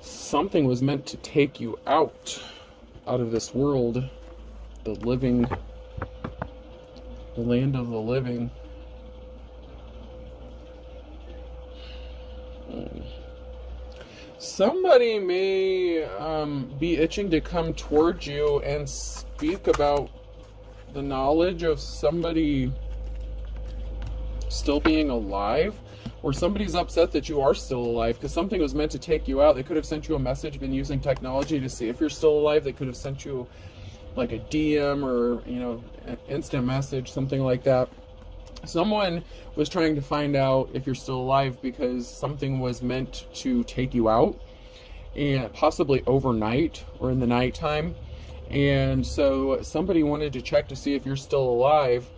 Something was meant to take you out of this world, the living, the land of the living. Somebody may be itching to come towards you and speak about the knowledge of somebody still being alive, or somebody's upset that you are still alive because something was meant to take you out. They could have sent you a message, been using technology to see if you're still alive. They could have sent you like a DM or, an instant message, something like that. Someone was trying to find out if you're still alive because something was meant to take you out, and possibly overnight or in the nighttime. And so somebody wanted to check to see if you're still alive,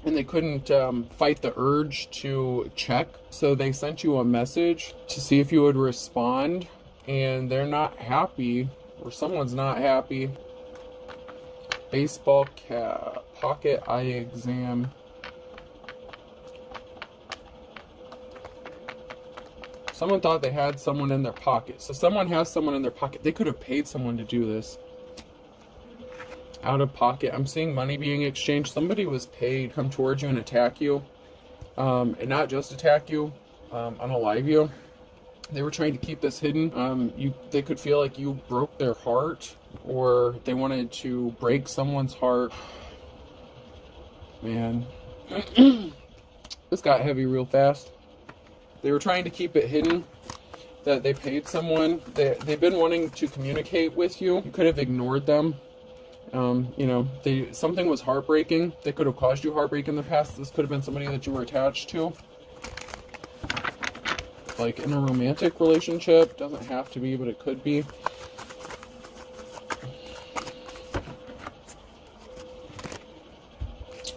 and they couldn't fight the urge to check. So they sent you a message to see if you would respond, and they're not happy, or someone's not happy. Baseball cap, pocket eye exam. Someone thought they had someone in their pocket. So someone has someone in their pocket. They could have paid someone to do this. Out of pocket. I'm seeing money being exchanged. Somebody was paid, come towards you and attack you. And not just attack you, unalive you. They were trying to keep this hidden. They could feel like you broke their heart, or they wanted to break someone's heart. Man. This got heavy real fast. They were trying to keep it hidden that they paid someone. They've been wanting to communicate with you. You could have ignored them. Something was heartbreaking. They could have caused you heartbreak in the past. This could have been somebody that you were attached to. Like in a romantic relationship. Doesn't have to be, but it could be.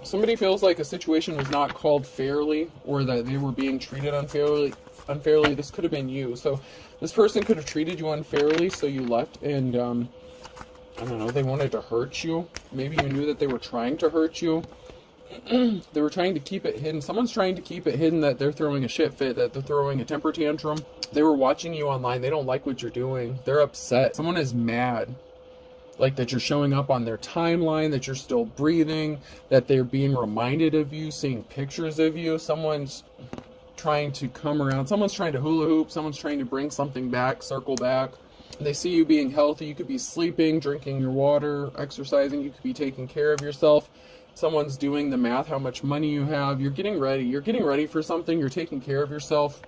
Somebody feels like a situation was not called fairly, or that they were being treated unfairly. This could have been you. So this person could have treated you unfairly, so you left, and I don't know, they wanted to hurt you. Maybe you knew that they were trying to hurt you. They were trying to keep it hidden. Someone's trying to keep it hidden that they're throwing a shit fit, that they're throwing a temper tantrum. They were watching you online. They don't like what you're doing. They're upset. Someone is mad. Like that you're showing up on their timeline, that you're still breathing, that they're being reminded of you, seeing pictures of you. Someone's trying to come around. Someone's trying to hula hoop. Someone's trying to bring something back, circle back. They see you being healthy. You could be sleeping, drinking your water, exercising. You could be taking care of yourself. Someone's doing the math, how much money you have. You're getting ready. You're getting ready for something. You're taking care of yourself.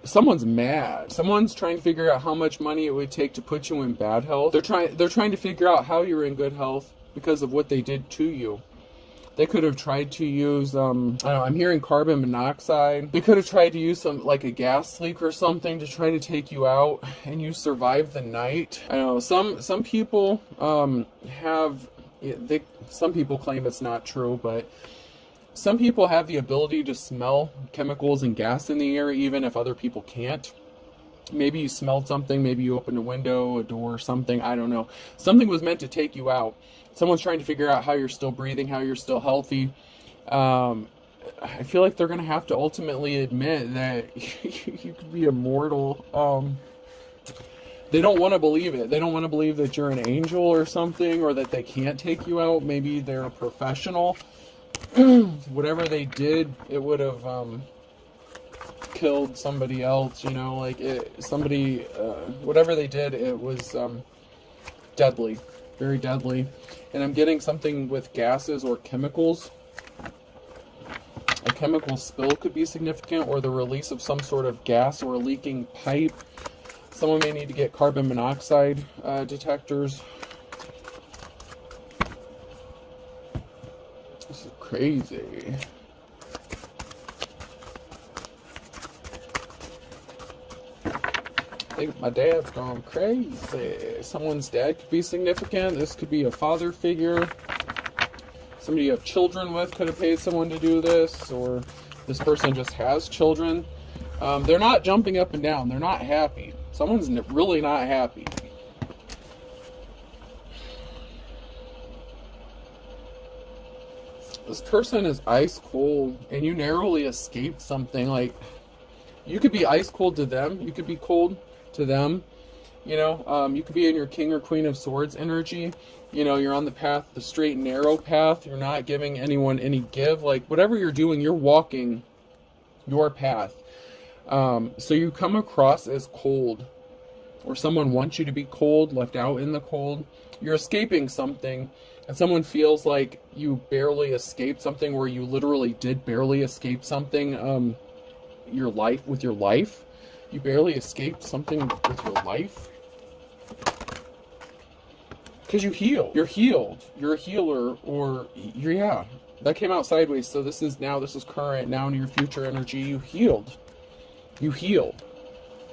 Someone's mad. Someone's trying to figure out how much money it would take to put you in bad health. They're trying to figure out how you're in good health because of what they did to you. They could have tried to use, I don't know, I'm hearing carbon monoxide. They could have tried to use like a gas leak or something to try to take you out, and you survived the night. I don't know, some people some people claim it's not true, but some people have the ability to smell chemicals and gas in the air, even if other people can't. Maybe you smelled something, maybe you opened a window, a door, something, I don't know. Something was meant to take you out. Someone's trying to figure out how you're still breathing, how you're still healthy. I feel like they're going to have to ultimately admit that you could be immortal. They don't want to believe it. They don't want to believe that you're an angel or something, or that they can't take you out. Maybe they're a professional. Whatever they did, it would have killed somebody else, whatever they did, it was deadly, very deadly. And I'm getting something with gases or chemicals. A chemical spill could be significant, or the release of some sort of gas or a leaking pipe. Someone may need to get carbon monoxide detectors. This is crazy. I think my dad's gone crazy. Someone's dad could be significant. This could be a father figure. Somebody you have children with could have paid someone to do this, or this person just has children. They're not jumping up and down. They're not happy. Someone's really not happy. This person is ice cold, and you narrowly escaped something. Like, You could be ice cold to them. You could be cold to them. You know, you could be in your King or Queen of Swords energy. You know, you're on the path, the straight and narrow path. You're not giving anyone any give. Like, whatever you're doing, you're walking your path. So you come across as cold, or someone wants you to be cold, left out in the cold. You're escaping something, and someone feels like you barely escaped something, where you literally did barely escape something. Your life. You barely escaped something with your life. Because you heal. You're healed. You're a healer, or yeah. That came out sideways, so this is current, now in your future energy. You healed. You healed.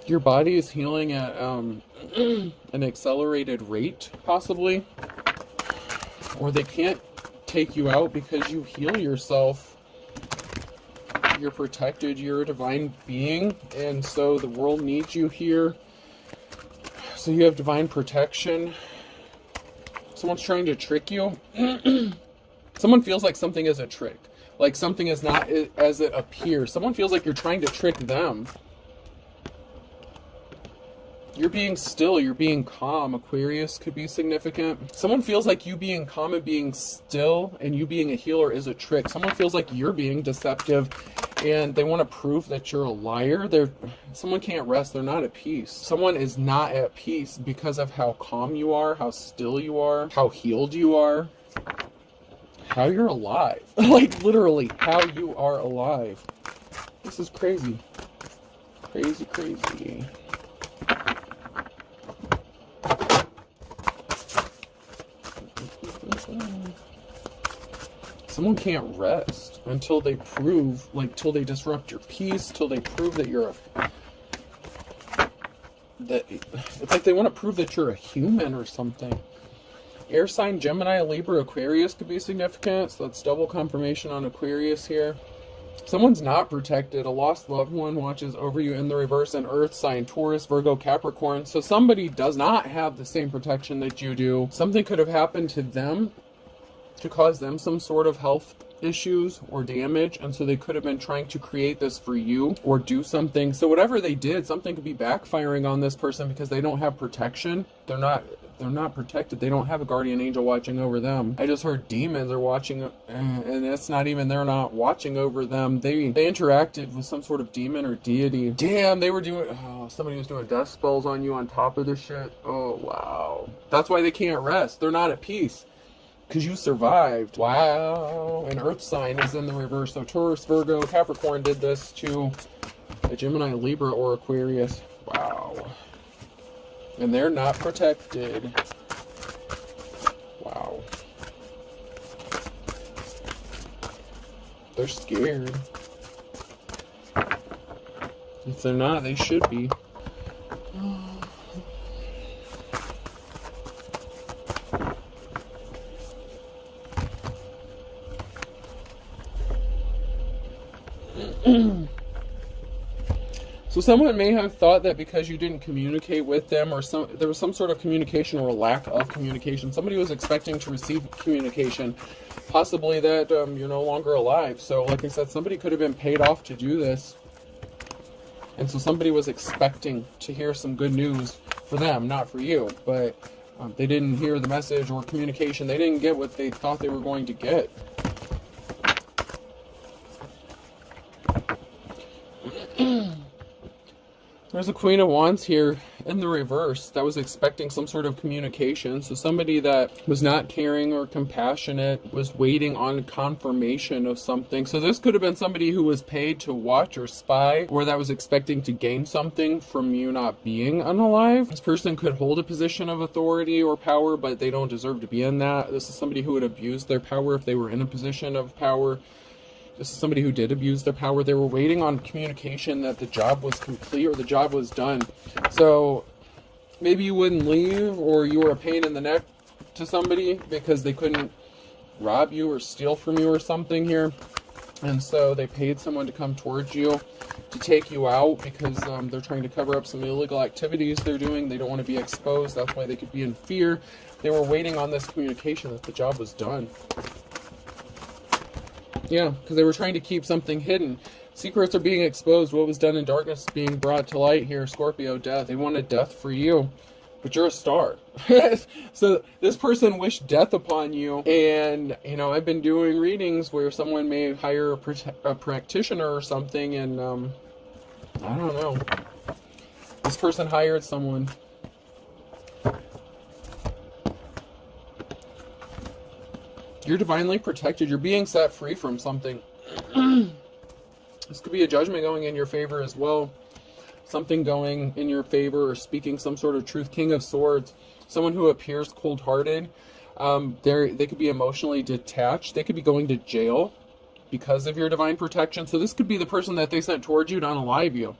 Your body is healing at an accelerated rate, possibly. Or they can't take you out because you heal yourself. You're protected. You're a divine being, and so the world needs you here. So you have divine protection. Someone's trying to trick you. Someone feels like something is a trick. Like something is not as it appears. Someone feels like you're trying to trick them. You're being still, you're being calm. Aquarius could be significant. Someone feels like you being calm and being still and you being a healer is a trick. Someone feels like you're being deceptive and they want to prove that you're a liar. Someone can't rest. They're not at peace. Someone is not at peace because of how calm you are, how still you are, how healed you are, how you're alive. Like, literally, how you are alive. This is crazy. Crazy, crazy. Someone can't rest until they prove, like, till they disrupt your peace, till they prove that you're it's like they want to prove that you're a human or something. Air sign, Gemini, Libra, Aquarius could be significant, so that's double confirmation on Aquarius here. Someone's not protected. A lost loved one watches over you in the reverse. An earth sign, Taurus, Virgo, Capricorn. So somebody does not have the same protection that you do. Something could have happened to them to cause them some sort of health issues or damage, and so they could have been trying to create this for you or do something. So whatever they did, something could be backfiring on this person because they don't have protection. They're not protected. They don't have a guardian angel watching over them. I just heard demons are watching, and it's not even, they're not watching over them. They interacted with some sort of demon or deity. Damn, they were doing, somebody was doing death spells on you on top of this shit. Oh, wow. That's why they can't rest. They're not at peace. Because you survived. Wow. An earth sign is in the reverse. So Taurus, Virgo, Capricorn did this to a Gemini, Libra, or Aquarius. Wow. And they're not protected. Wow. They're scared. If they're not, they should be. So someone may have thought that because you didn't communicate with them, or there was some sort of communication or lack of communication, somebody was expecting to receive communication, possibly that you're no longer alive. So like I said, somebody could have been paid off to do this. And so somebody was expecting to hear some good news for them, not for you. But they didn't hear the message or communication. They didn't get what they thought they were going to get. There's a Queen of Wands here in the reverse that was expecting some sort of communication. So somebody that was not caring or compassionate was waiting on confirmation of something. So this could have been somebody who was paid to watch or spy, or that was expecting to gain something from you not being unalive. This person could hold a position of authority or power, but they don't deserve to be in that. This is somebody who would abuse their power if they were in a position of power. This is somebody who did abuse their power. They were waiting on communication that the job was complete or the job was done. So maybe you wouldn't leave, or you were a pain in the neck to somebody because they couldn't rob you or steal from you or something here. And so they paid someone to come towards you to take you out because they're trying to cover up some illegal activities they're doing. They don't want to be exposed. That's why they could be in fear. They were waiting on this communication that the job was done. Yeah, because they were trying to keep something hidden. Secrets are being exposed. What was done in darkness is being brought to light here. Scorpio, death. They wanted death for you, but you're a star. So this person wished death upon you. And, you know, I've been doing readings where someone may hire a practitioner or something. And, I don't know. This person hired someone. You're divinely protected. You're being set free from something. This could be a judgment going in your favor as well. Something going in your favor or speaking some sort of truth. King of Swords. Someone who appears cold-hearted. They could be emotionally detached. They could be going to jail because of your divine protection. So this could be the person that they sent towards you to unalive you.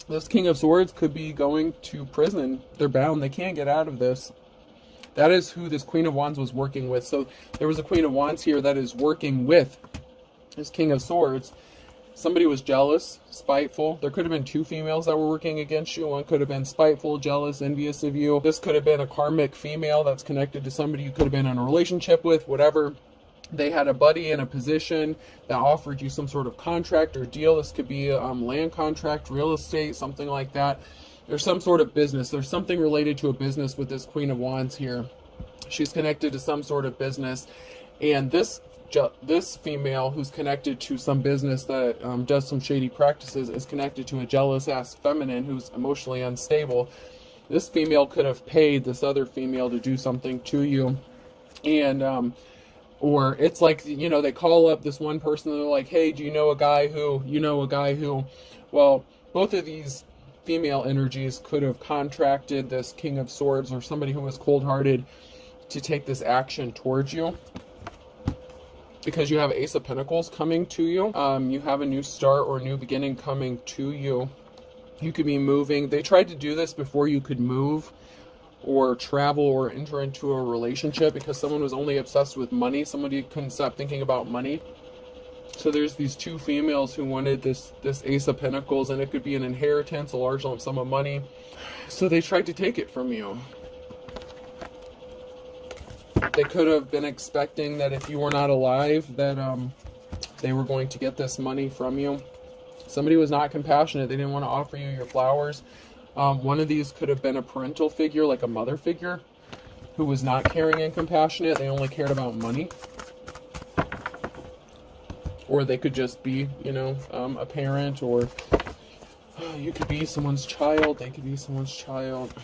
This King of Swords could be going to prison. They're bound. They can't get out of this. That is who this Queen of Wands was working with. So there was a Queen of Wands here that is working with this King of Swords. Somebody was jealous, spiteful. There could have been two females that were working against you. One could have been spiteful, jealous, envious of you. This could have been a karmic female that's connected to somebody you could have been in a relationship with, whatever. They had a buddy in a position that offered you some sort of contract or deal. This could be a land contract, real estate, something like that. There's some sort of business. There's something related to a business with this Queen of Wands here. She's connected to some sort of business. And this female who's connected to some business that does some shady practices is connected to a jealous-ass feminine who's emotionally unstable. This female could have paid this other female to do something to you. And, or it's like, you know, they call up this one person and they're like, hey, do you know a guy who, well, both of these female energies could have contracted this King of Swords or somebody who was cold-hearted to take this action towards you. Because you have Ace of Pentacles coming to you. You have a new start or a new beginning coming to you. You could be moving. They tried to do this before you could move or travel or enter into a relationship because someone was only obsessed with money. Somebody couldn't stop thinking about money. So there's these two females who wanted this Ace of Pentacles, and it could be an inheritance, a large lump sum of money. So they tried to take it from you. They could have been expecting that if you were not alive, that they were going to get this money from you. Somebody was not compassionate. They didn't want to offer you your flowers. One of these could have been a parental figure, like a mother figure, who was not caring and compassionate. They only cared about money. Or they could just be, you know, a parent, or you could be someone's child. They could be someone's child.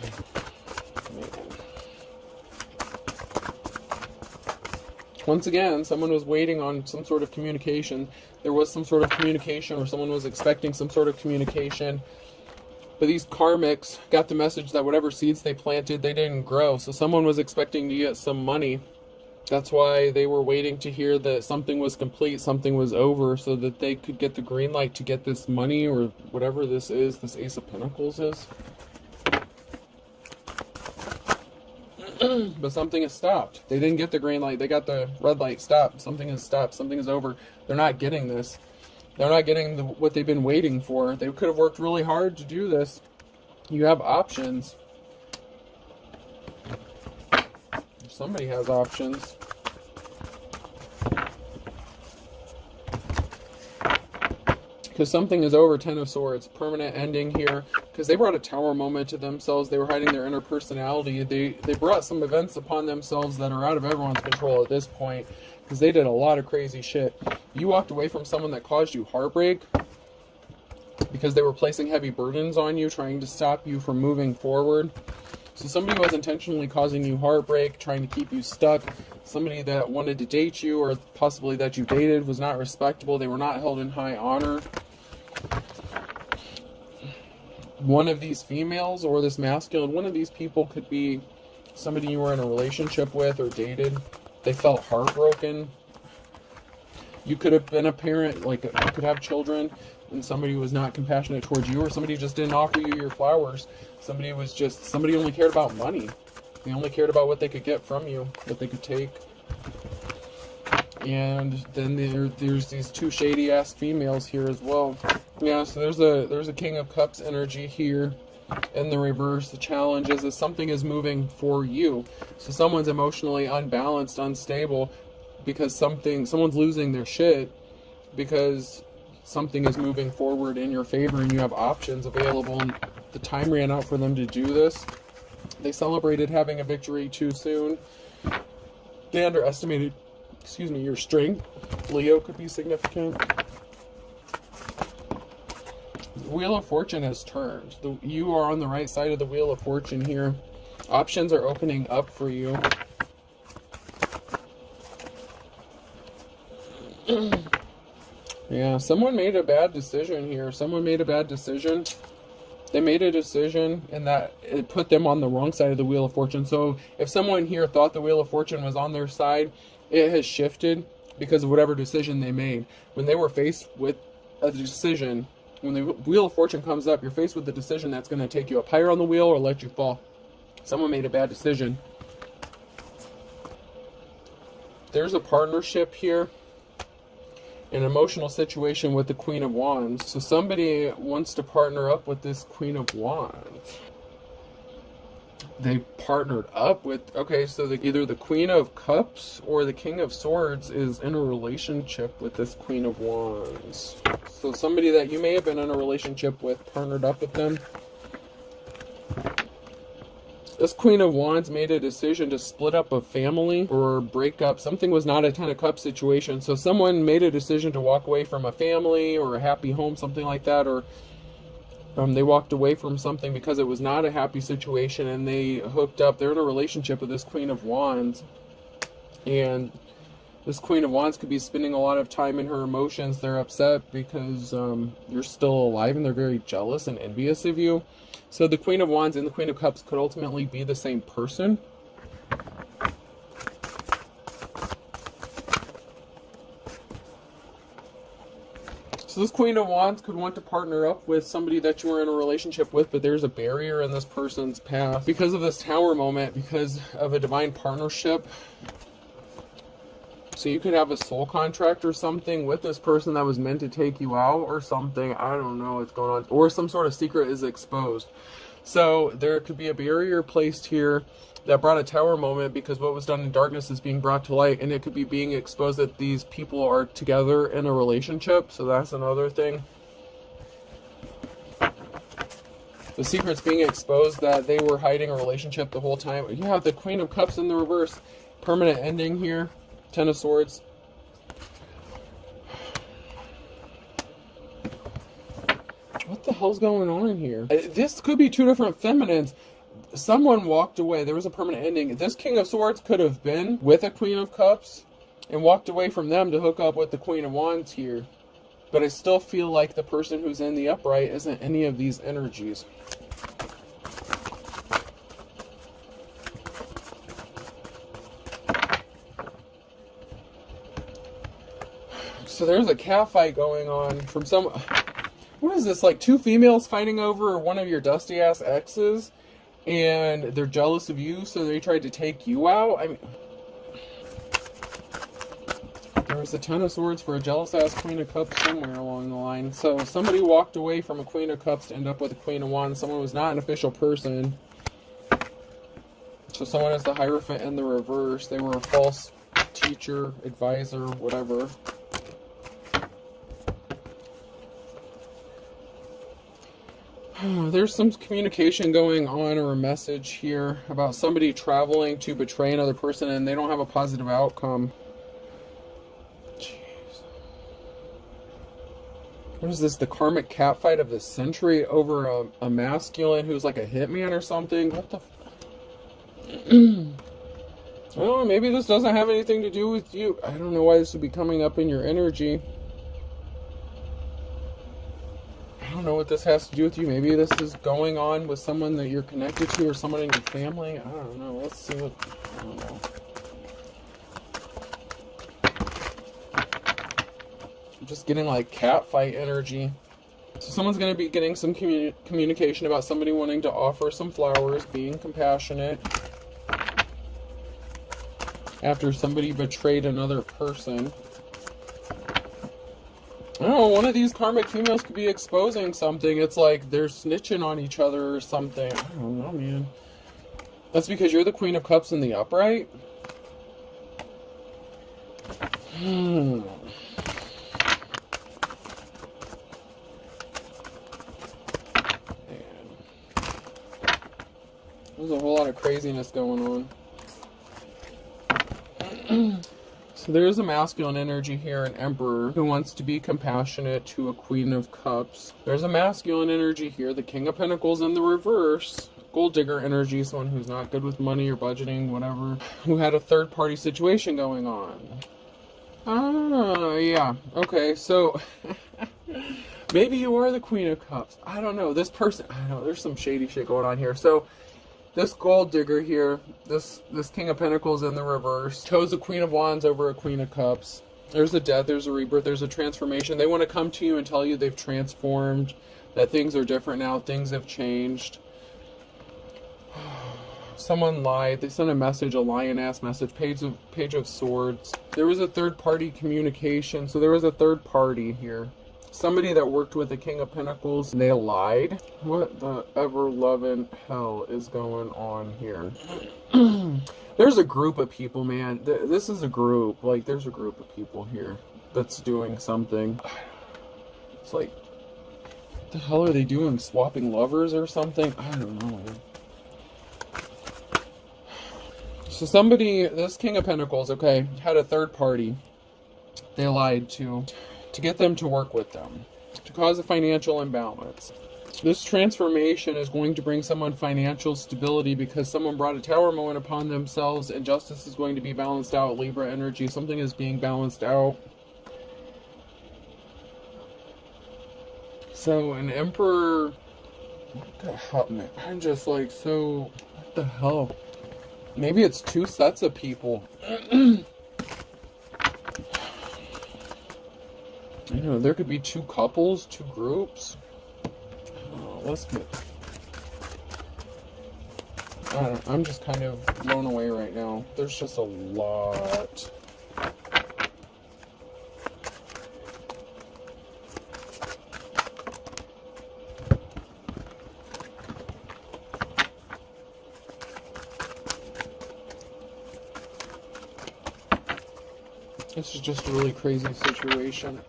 Once again, someone was waiting on some sort of communication. There was some sort of communication, or someone was expecting some sort of communication. But these karmics got the message that whatever seeds they planted, they didn't grow. So someone was expecting to get some money. That's why they were waiting to hear that something was complete, something was over, so that they could get the green light to get this money, or whatever this is, this Ace of Pentacles is. But something has stopped. They didn't get the green light. They got the red light. Stop. Something has stopped. Something is over. They're not getting this. They're not getting what they've been waiting for. They could have worked really hard to do this. You have options. Somebody has options. Because something is over. 10 of Swords. Permanent ending here. Because they brought a tower moment to themselves. They were hiding their inner personality. They brought some events upon themselves that are out of everyone's control at this point. Because they did a lot of crazy shit. You walked away from someone that caused you heartbreak. Because they were placing heavy burdens on you. Trying to stop you from moving forward. So somebody was intentionally causing you heartbreak. Trying to keep you stuck. Somebody that wanted to date you, or possibly that you dated, was not respectable. They were not held in high honor. One of these females or this masculine, one of these people could be somebody you were in a relationship with or dated. They felt heartbroken. You could have been a parent, like you could have children, and somebody was not compassionate towards you, or somebody just didn't offer you your flowers. Somebody only cared about money. They only cared about what they could get from you, what they could take. And then there's these two shady ass females here as well. Yeah, so there's a King of Cups energy here in the reverse. The challenge is that something is moving for you. So someone's emotionally unbalanced, unstable. because someone's losing their shit because something is moving forward in your favor and you have options available, and the time ran out for them to do this. They celebrated having a victory too soon. They underestimated, your strength. Leo could be significant. The Wheel of Fortune has turned. You are on the right side of the Wheel of Fortune here. Options are opening up for you. Yeah, someone made a bad decision here. Someone made a bad decision. They made a decision, and that it put them on the wrong side of the Wheel of Fortune. So if someone here thought the Wheel of Fortune was on their side, it has shifted because of whatever decision they made. When they were faced with a decision, when the Wheel of Fortune comes up, you're faced with the decision that's going to take you up higher on the wheel or let you fall. Someone made a bad decision. There's a partnership here. An emotional situation with the Queen of Wands. So somebody wants to partner up with this Queen of Wands. They partnered up with, okay, so either the Queen of Cups or the King of Swords is in a relationship with this Queen of Wands. So somebody that you may have been in a relationship with partnered up with them. This Queen of Wands made a decision to split up a family or break up. Something was not a Ten of Cups situation. So someone made a decision to walk away from a family or a happy home, something like that. Or they walked away from something because it was not a happy situation and they hooked up. They're in a relationship with this Queen of Wands. And this Queen of Wands could be spending a lot of time in her emotions. They're upset because you're still alive and they're very jealous and envious of you. So the Queen of Wands and the Queen of Cups could ultimately be the same person. So this Queen of Wands could want to partner up with somebody that you were in a relationship with, but there's a barrier in this person's path. Because of this Tower moment, because of a divine partnership. So you could have a soul contract or something with this person that was meant to take you out or something. I don't know what's going on. Or some sort of secret is exposed. So there could be a barrier placed here that brought a Tower moment because what was done in darkness is being brought to light. And it could be being exposed that these people are together in a relationship. So that's another thing. The secret's being exposed that they were hiding a relationship the whole time. You have the Queen of Cups in the reverse. Permanent ending here. Ten of Swords. What the hell's going on here? This could be two different feminines. Someone walked away. There was a permanent ending. This King of Swords could have been with a Queen of Cups and walked away from them to hook up with the Queen of Wands here. But I still feel like the person who's in the upright isn't any of these energies. So there's a cat fight going on from some... What is this, like two females fighting over one of your dusty ass exes? And they're jealous of you, so they tried to take you out? I mean... There was a Ten of Swords for a jealous ass Queen of Cups somewhere along the line. So somebody walked away from a Queen of Cups to end up with a Queen of Wands. Someone was not an official person. So someone is the Hierophant in the reverse. They were a false teacher, advisor, whatever. There's some communication going on or a message here about somebody traveling to betray another person and they don't have a positive outcome. Jeez. What is this? The karmic catfight of the century over a masculine who's like a hitman or something? What the... Well, maybe this doesn't have anything to do with you. I don't know why this would be coming up in your energy. I don't know what this has to do with you. Maybe this is going on with someone that you're connected to or someone in your family. I don't know. Let's see what... I don't know. I'm just getting like catfight energy. So someone's going to be getting some communication about somebody wanting to offer some flowers, being compassionate. After somebody betrayed another person. I don't know, one of these karmic females could be exposing something. It's like they're snitching on each other or something. I don't know, man. That's because you're the Queen of Cups in the upright? Man. There's a whole lot of craziness going on. So there's a masculine energy here, an emperor who wants to be compassionate to a queen of cups. There's a masculine energy here, the king of pentacles in the reverse. Gold digger energy, someone who's not good with money or budgeting, whatever, who had a third party situation going on. Yeah. Okay, so maybe you are the queen of cups. I don't know. This person, I don't know, there's some shady shit going on here. So this gold digger here, this king of pentacles in the reverse, chose a queen of wands over a queen of cups. There's a death, there's a rebirth, there's a transformation. They want to come to you and tell you they've transformed, that things are different now, things have changed. Someone lied. They sent a message, a lion-ass message, page of swords. There was a third-party communication, so there was a third party here. Somebody that worked with the King of Pentacles, they lied. What the ever-loving hell is going on here? There's a group of people, man. This is a group. Like, there's a group of people here that's doing something. It's like, what the hell are they doing? Swapping lovers or something? I don't know, man. So somebody, this King of Pentacles, okay, had a third party they lied to get them to work with them, to cause a financial imbalance. This transformation is going to bring someone financial stability because someone brought a tower moment upon themselves, and justice is going to be balanced out. Libra energy, something is being balanced out. So an emperor, what the hell, man? I'm just like, so, what the hell? Maybe it's two sets of people. You know, there could be two couples, two groups. Oh, let's get... I don't know, I'm just kind of blown away right now. There's just a lot. This is just a really crazy situation.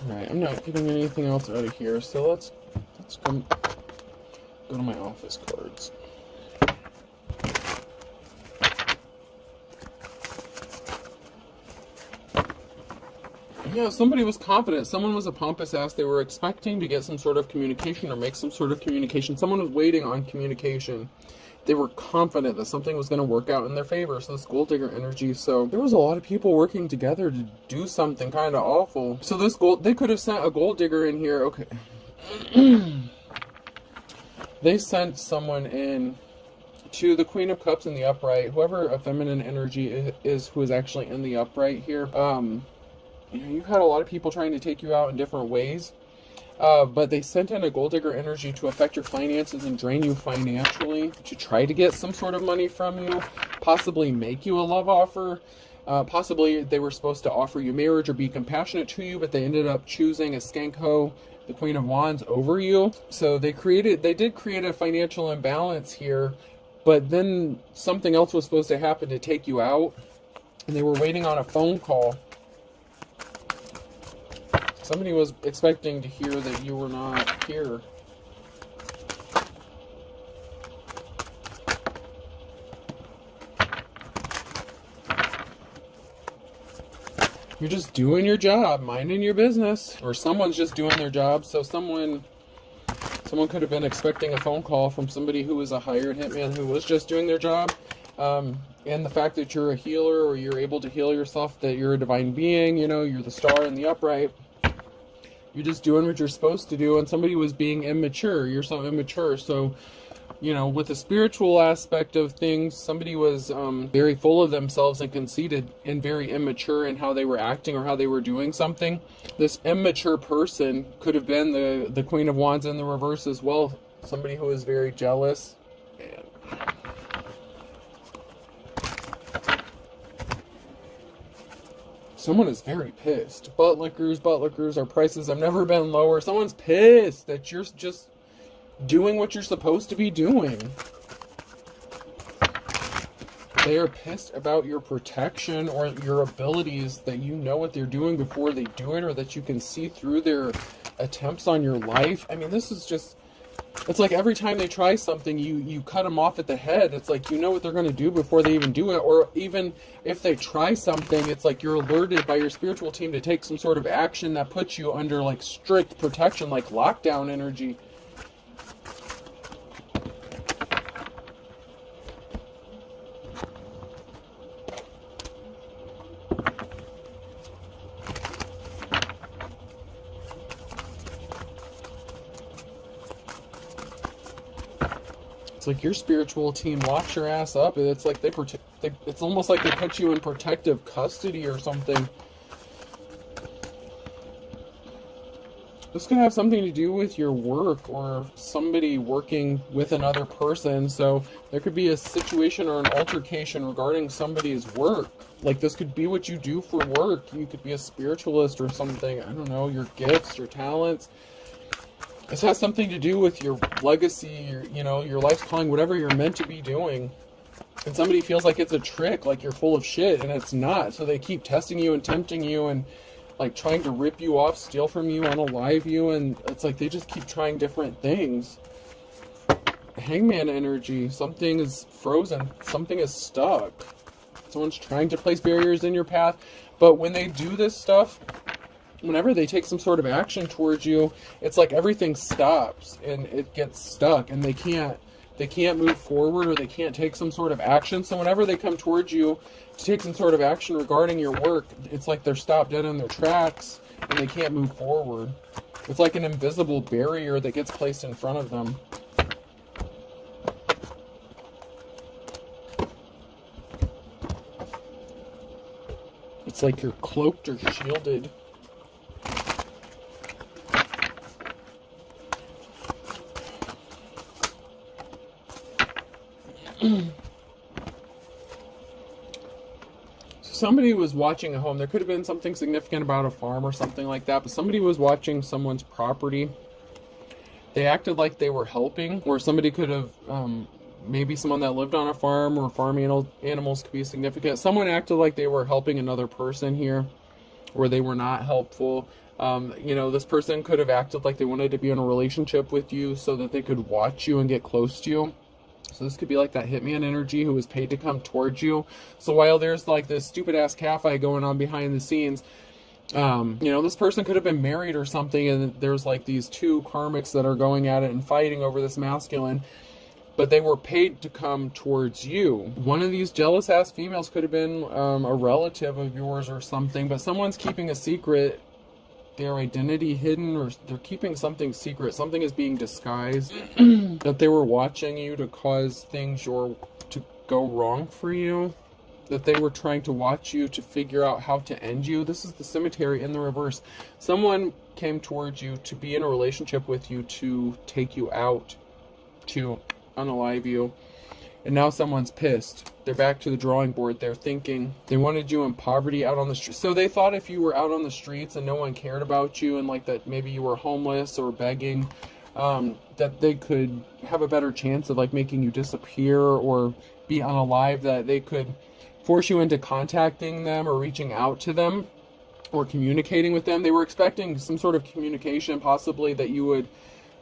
Alright, I'm not getting anything else out of here, so let's go to my office cards. Yeah, somebody was confident. Someone was a pompous ass. They were expecting to get some sort of communication or make some sort of communication. Someone was waiting on communication. They were confident that something was going to work out in their favor. So this gold digger energy. So there was a lot of people working together to do something kind of awful. So this they could have sent a gold digger in here. Okay. They sent someone in to the Queen of Cups in the upright. Whoever a feminine energy is who is actually in the upright here. You know, you've had a lot of people trying to take you out in different ways, but they sent in a gold digger energy to affect your finances and drain you financially, to try to get some sort of money from you, possibly make you a love offer. Possibly they were supposed to offer you marriage or be compassionate to you, but they ended up choosing a skanko, the Queen of Wands, over you. So they did create a financial imbalance here, but then something else was supposed to happen to take you out, and they were waiting on a phone call. Somebody was expecting to hear that you were not here. You're just doing your job, minding your business. Or someone's just doing their job. So someone could have been expecting a phone call from somebody who was a hired hitman who was just doing their job. And the fact that you're a healer, or you're able to heal yourself, that you're a divine being, you know, you're the star in the upright. You're just doing what you're supposed to do, and somebody was being immature. You're so immature. So, you know, with the spiritual aspect of things, somebody was very full of themselves and conceited and very immature in how they were acting or how they were doing something. This immature person could have been the Queen of Wands in the reverse as well. Somebody who was very jealous. Man. Someone is very pissed. Butt lickers, our prices have never been lower. Someone's pissed that you're just doing what you're supposed to be doing. They are pissed about your protection or your abilities, that you know what they're doing before they do it, or that you can see through their attempts on your life. I mean, this is just, it's like every time they try something, you cut them off at the head. It's like you know what they're going to do before they even do it. Or even if they try something, it's like you're alerted by your spiritual team to take some sort of action that puts you under like strict protection, like lockdown energy. It's like your spiritual team locks your ass up, and it's like it's almost like they put you in protective custody or something. This could have something to do with your work or somebody working with another person. So there could be a situation or an altercation regarding somebody's work. Like this could be what you do for work. You could be a spiritualist or something. I don't know, your gifts, your talents. This has something to do with your legacy, your life's calling, whatever you're meant to be doing. And somebody feels like it's a trick, like you're full of shit, and it's not. So they keep testing you and tempting you and like trying to rip you off, steal from you, unalive you, and it's like they just keep trying different things. Hangman energy. Something is frozen. Something is stuck. Someone's trying to place barriers in your path. But when they do this stuff, whenever they take some sort of action towards you, it's like everything stops and it gets stuck, and they can't move forward, or they can't take some sort of action. So whenever they come towards you to take some sort of action regarding your work, it's like they're stopped dead in their tracks and they can't move forward. It's like an invisible barrier that gets placed in front of them. It's like you're cloaked or shielded. Somebody was watching a home. There could have been something significant about a farm or something like that, but somebody was watching someone's property. They acted like they were helping, or somebody could have, maybe someone that lived on a farm, or farm animals could be significant. Someone acted like they were helping another person here, or they were not helpful. This person could have acted like they wanted to be in a relationship with you so that they could watch you and get close to you. So this could be like that hitman energy who was paid to come towards you. So while there's like this stupid ass catfight going on behind the scenes, this person could have been married or something, and there's like these two karmics that are going at it and fighting over this masculine, but they were paid to come towards you. One of these jealous ass females could have been a relative of yours or something, but someone's keeping a secret, their identity hidden, or they're keeping something secret. Something is being disguised. That they were watching you to cause things to go wrong for you. That they were trying to watch you to figure out how to end you. This is the cemetery in the reverse. Someone came towards you to be in a relationship with you, to take you out, to unalive you. And now someone's pissed. They're back to the drawing board. They're thinking they wanted you in poverty out on the street. So they thought if you were out on the streets and no one cared about you, and like that maybe you were homeless or begging, that they could have a better chance of like making you disappear or be unalive, that they could force you into contacting them or reaching out to them or communicating with them. They were expecting some sort of communication, possibly that you would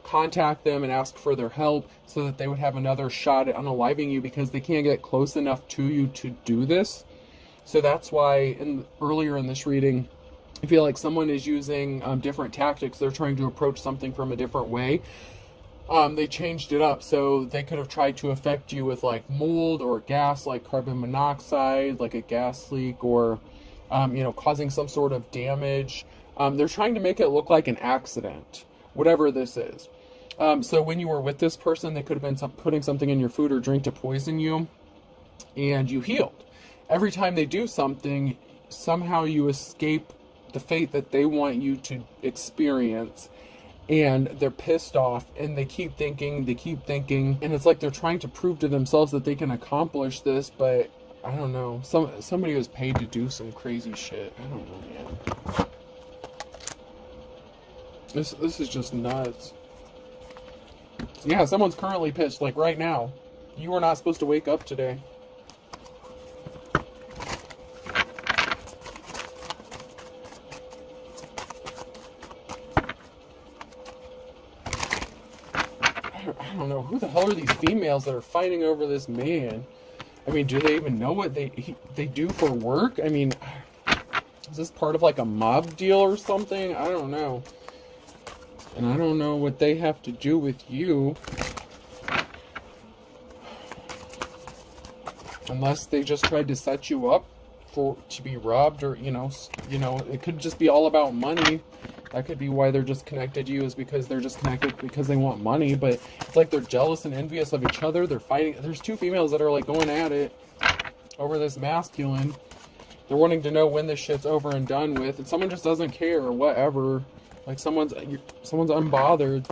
contact them and ask for their help so that they would have another shot at unaliving you, because they can't get close enough to you to do this. So that's why earlier in this reading, I feel like someone is using different tactics. They're trying to approach something from a different way. They changed it up, so they could have tried to affect you with like mold or gas, like carbon monoxide, like a gas leak, or causing some sort of damage. They're trying to make it look like an accident, whatever this is. So when you were with this person, they could have been putting something in your food or drink to poison you, and you healed. Every time they do something, somehow you escape the fate that they want you to experience, and they're pissed off, and they keep thinking, and it's like they're trying to prove to themselves that they can accomplish this, but I don't know. Somebody was paid to do some crazy shit. I don't know, man. This is just nuts. Yeah, someone's currently pissed, like right now. You were not supposed to wake up today. I don't know. Who the hell are these females that are fighting over this man? I mean, do they even know what they do for work? I mean, is this part of like a mob deal or something? I don't know. And I don't know what they have to do with you. Unless they just tried to set you up to be robbed, or you know, it could just be all about money. That could be why they're just connected to you, is because they're just connected because they want money. But it's like they're jealous and envious of each other. They're fighting. There's two females that are like going at it over this masculine. They're wanting to know when this shit's over and done with, and someone just doesn't care or whatever. Like someone's unbothered.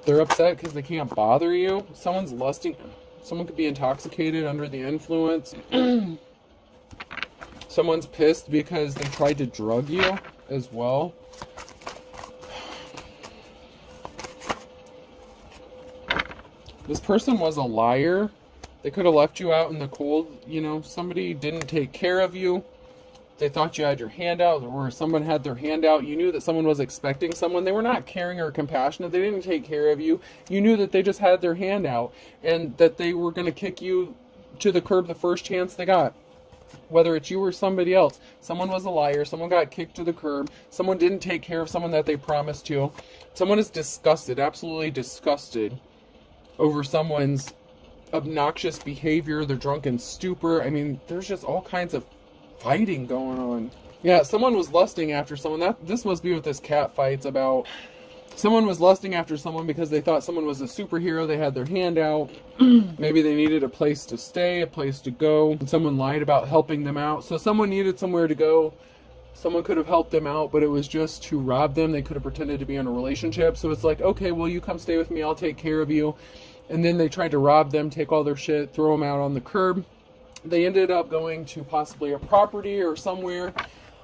They're upset because they can't bother you. Someone's lusting. Someone could be intoxicated under the influence. Someone's pissed because they tried to drug you as well. This person was a liar. They could have left you out in the cold. You know, somebody didn't take care of you. They thought you had your hand out, or someone had their hand out. You knew that someone was expecting someone. They were not caring or compassionate. They didn't take care of you. You knew that they just had their hand out, and that they were going to kick you to the curb the first chance they got. Whether it's you or somebody else. Someone was a liar. Someone got kicked to the curb. Someone didn't take care of someone that they promised to. Someone is disgusted, absolutely disgusted, over someone's obnoxious behavior, their drunken stupor. I mean, there's just all kinds of fighting going on. Yeah, someone was lusting after someone. This must be what this cat fight's about. Someone was lusting after someone because they thought someone was a superhero. They had their hand out. Maybe they needed a place to stay, a place to go. And someone lied about helping them out. So someone needed somewhere to go. Someone could have helped them out, but it was just to rob them. They could have pretended to be in a relationship. So it's like, okay, well, you come stay with me. I'll take care of you. And then they tried to rob them, take all their shit, throw them out on the curb. They ended up going to possibly a property or somewhere,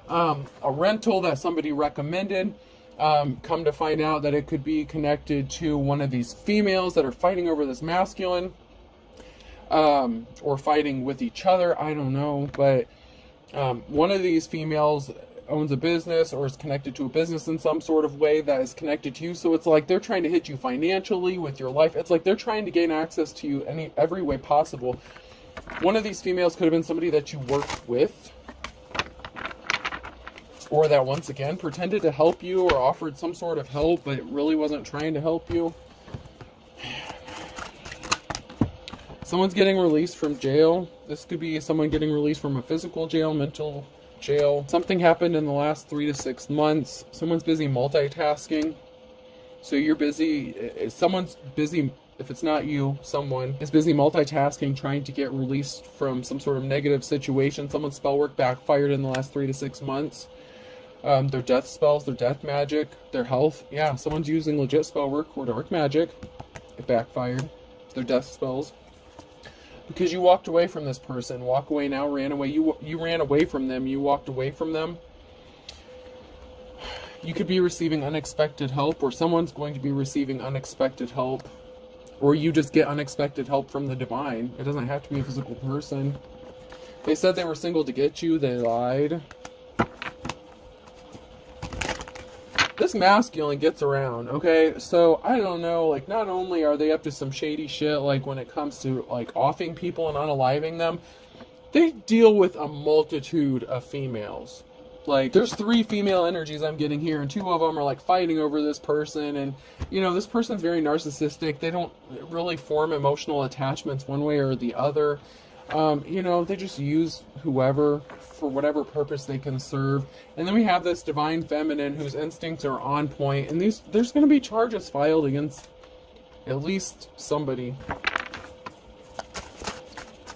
a rental that somebody recommended. Come to find out that it could be connected to one of these females that are fighting over this masculine, or fighting with each other. I don't know, but one of these females owns a business or is connected to a business in some sort of way that is connected to you. So it's like they're trying to hit you financially with your life. It's like they're trying to gain access to you every way possible. One of these females could have been somebody that you worked with, or that once again pretended to help you or offered some sort of help, but it really wasn't trying to help you. Someone's getting released from jail. This could be someone getting released from a physical jail, mental jail. Something happened in the last 3 to 6 months. Someone's busy multitasking. So you're busy. Someone's busy. If it's not you, someone is busy multitasking, trying to get released from some sort of negative situation. Someone's spell work backfired in the last 3 to 6 months. Their death spells, their death magic, their health. Yeah, someone's using legit spell work or dark magic. It backfired. Their death spells. Because you walked away from this person. Walk away now, ran away. You ran away from them. You walked away from them. You could be receiving unexpected help, or someone's going to be receiving unexpected help. Or you just get unexpected help from the divine. It doesn't have to be a physical person. They said they were single to get you. They lied. This masculine gets around, okay? So, I don't know, like, not only are they up to some shady shit, like, when it comes to, like, offing people and unaliving them, they deal with a multitude of females. Like, there's 3 female energies I'm getting here, and 2 of them are, like, fighting over this person, and, you know, this person's very narcissistic. They don't really form emotional attachments one way or the other. You know, they just use whoever for whatever purpose they can serve. And then we have this divine feminine whose instincts are on point, and there's going to be charges filed against at least somebody.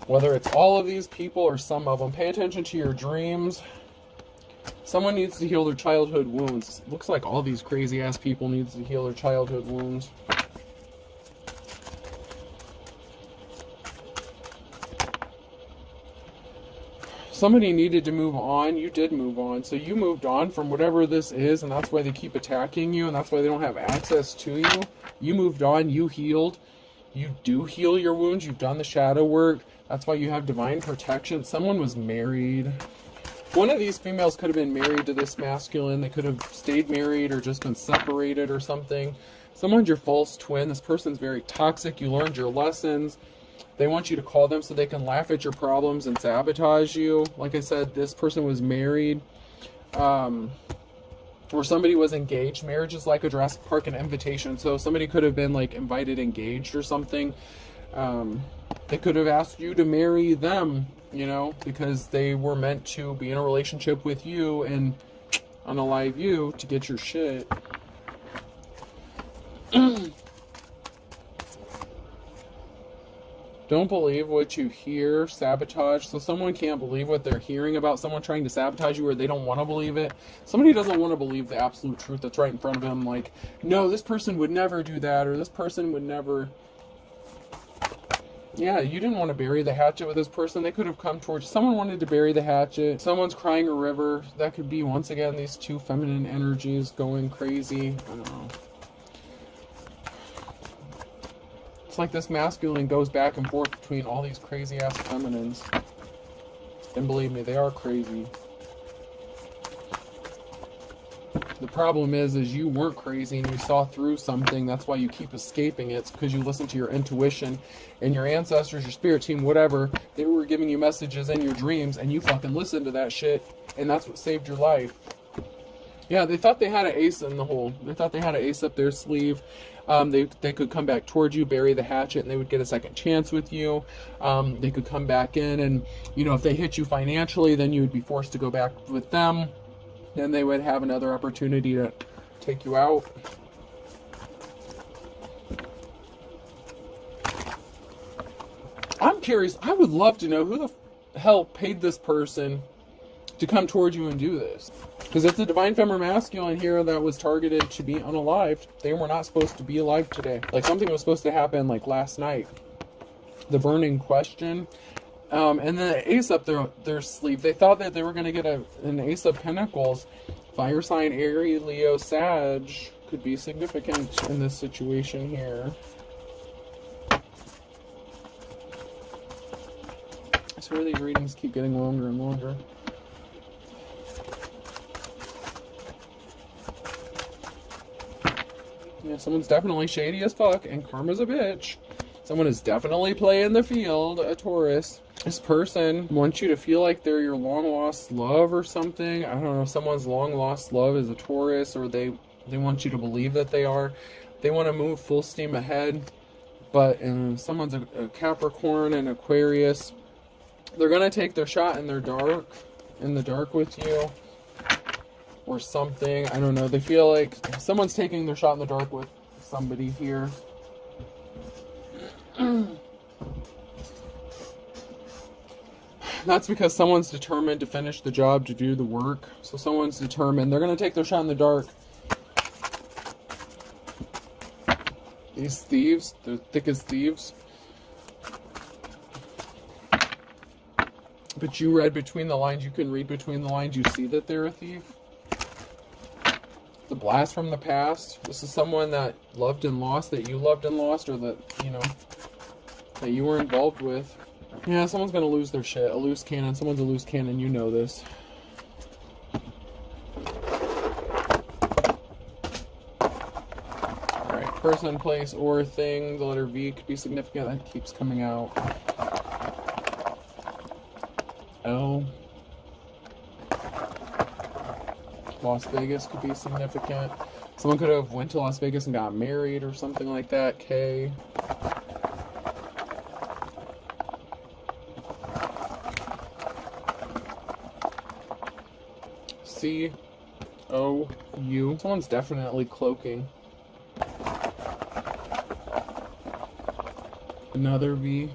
Whether it's all of these people or some of them. Pay attention to your dreams. Someone needs to heal their childhood wounds. Looks like all these crazy ass people need to heal their childhood wounds. somebody needed to move on. You did move on. So you moved on from whatever this is, and that's why they keep attacking you, and that's why they don't have access to you. You moved on. You healed. You do heal your wounds. You've done the shadow work. That's why you have divine protection. Someone was married. One of these females could have been married to this masculine. They could have stayed married or just been separated or something. Someone's your false twin. This person's very toxic. You learned your lessons. They want you to call them so they can laugh at your problems and sabotage you. Like I said, this person was married. Or somebody was engaged. Marriage is like a Jurassic Park, an invitation. So somebody could have been like invited, engaged or something. They could have asked you to marry them, you know, because they were meant to be in a relationship with you and unalive you to get your shit. Don't believe what you hear. Sabotage. So someone can't believe what they're hearing about someone trying to sabotage you, or they don't want to believe it. Somebody doesn't want to believe the absolute truth that's right in front of them. Like, no, this person would never do that, or this person would never... Yeah, you didn't want to bury the hatchet with this person. They could have come towards you. Someone wanted to bury the hatchet. Someone's crying a river. That could be, once again, these two feminine energies going crazy. I don't know. It's like this masculine goes back and forth between all these crazy ass feminines. And believe me, they are crazy. The problem is you weren't crazy and you saw through something. That's why you keep escaping it. It's because you listen to your intuition and your ancestors, your spirit team, whatever. They were giving you messages in your dreams and you fucking listened to that shit. And that's what saved your life. Yeah, they thought they had an ace in the hole. They thought they had an ace up their sleeve. They could come back towards you, bury the hatchet, and they would get a second chance with you. They could come back in and, you know, if they hit you financially, then you would be forced to go back with them. Then they would have another opportunity to take you out. I'm curious. I would love to know who the hell paid this person to come towards you and do this. Because it's a divine feminine masculine here that was targeted to be unalived. They were not supposed to be alive today. Like, something was supposed to happen like last night. The burning question. And the ace up their sleeve. They thought that they were going to get an ace of pentacles. Fire sign, Aries, Leo, Sag could be significant in this situation here. I swear these readings keep getting longer and longer. Yeah, someone's definitely shady as fuck, and karma's a bitch. Someone is definitely playing the field, a Taurus. This person wants you to feel like they're your long-lost love or something. I don't know, someone's long-lost love is a Taurus, or they want you to believe that they are. They want to move full steam ahead, but someone's a Capricorn and Aquarius. They're going to take their shot in the dark with you. Or something. I don't know. They feel like someone's taking their shot in the dark with somebody here. That's because someone's determined to finish the job, to do the work. So someone's determined. They're going to take their shot in the dark. These thieves, they're thick as thieves. But you read between the lines. You can read between the lines. You see that they're a thief. The blast from the past. This is someone that loved and lost, that you loved and lost, or that, you know, that you were involved with. Yeah, someone's gonna lose their shit. A loose cannon. Someone's a loose cannon. You know this. Alright, person, place, or thing. The letter V could be significant. That keeps coming out. L. Las Vegas could be significant. Someone could have went to Las Vegas and got married or something like that. K. C. O. U. Someone's definitely cloaking. Another V.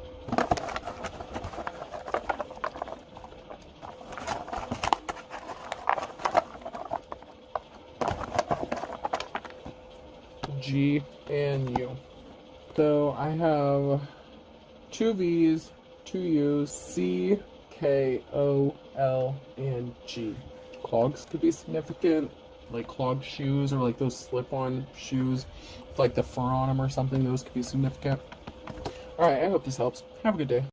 G, and U. So I have 2 V's, 2 U's, C, K-O-L and G. Clogs could be significant, like clogged shoes or like those slip-on shoes with like the fur on them or something. Those could be significant. Alright, I hope this helps. Have a good day.